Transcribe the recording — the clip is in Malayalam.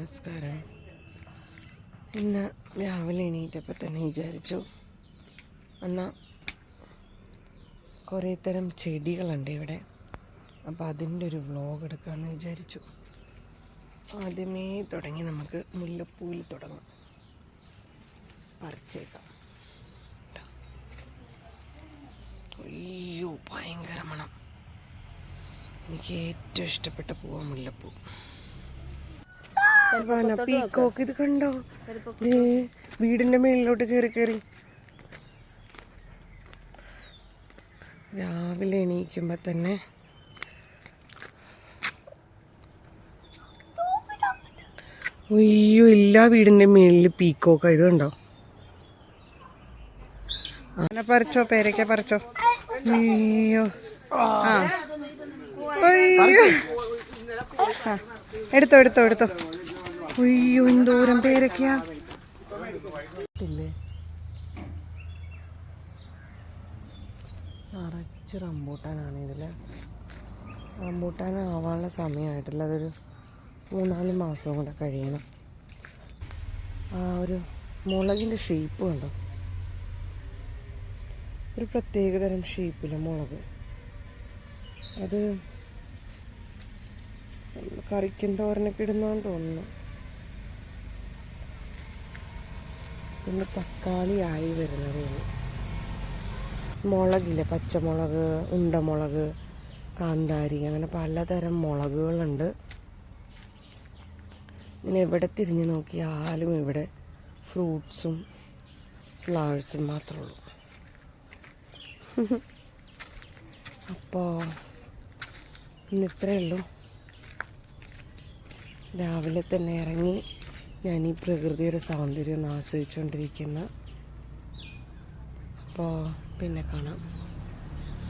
നമസ്കാരം. ഇന്ന് രാവിലെ എണീറ്റപ്പോൾ തന്നെ വിചാരിച്ചു എന്നാൽ കുറേ തരം ചെടികളുണ്ട് ഇവിടെ, അപ്പോൾ അതിൻ്റെ ഒരു വ്ലോഗ് എടുക്കാമെന്ന് വിചാരിച്ചു. ആദ്യമേ തുടങ്ങി നമുക്ക് മുല്ലപ്പൂവിൽ തുടങ്ങാം. പറിച്ചേക്കാം. അയ്യോ, ഭയങ്കര മണം. എനിക്ക് ഏറ്റവും ഇഷ്ടപ്പെട്ട പൂവാണ് മുല്ലപ്പൂ. പീക്കോക്ക് ഇത് കണ്ടോ, വീടിന്റെ മേളിലോട്ട് കയറി രാവിലെ എണീക്കുമ്പോ തന്നെ അയ്യോ, എല്ലാ വീടിന്റെ മേളിൽ പീക്കോക്ക. ഇത് കണ്ടോ? അങ്ങനെ പറിച്ചോ, പേരയ്ക്ക പറിച്ചോ. അയ്യോ, അയ്യോ, എടുത്തോ. അയ്യോ, എന്തോരം പേരൊക്കെയാ. നിറച്ച് റംബൂട്ടാനാണ് ഇതില്. റംബൂട്ടാൻ ആവാനുള്ള സമയമായിട്ടില്ല, അതൊരു 3-4 മാസം കൂടെ കഴിയണം. ആ ഒരു മുളകിൻ്റെ ഷേപ്പ് കണ്ടോ, ഒരു പ്രത്യേകതരം ഷേപ്പിലെ മുളക്. അത് കറിക്കും തോരനൊക്കെ ഇടുന്നതെന്ന് തോന്നുന്നു. പിന്നെ തക്കാളി ആയി വരുന്നതേ ഉള്ളൂ. മുളകില്ലേ, പച്ചമുളക്, ഉണ്ടമുളക്, കാന്താരി, അങ്ങനെ പലതരം മുളകുകളുണ്ട്. ഇങ്ങനെ എവിടെ തിരിഞ്ഞു നോക്കിയാലും ഇവിടെ ഫ്രൂട്ട്സും ഫ്ലവേഴ്സും മാത്രമേ ഉള്ളൂ. അപ്പോൾ ഇന്ന് ഇത്രയേ ഉള്ളൂ. രാവിലെ തന്നെ ഇറങ്ങി ഞാൻ ഈ പ്രകൃതിയുടെ സൗന്ദര്യം ആസ്വദിച്ചുകൊണ്ടിരിക്കുന്ന. അപ്പോൾ പിന്നെ കാണാം.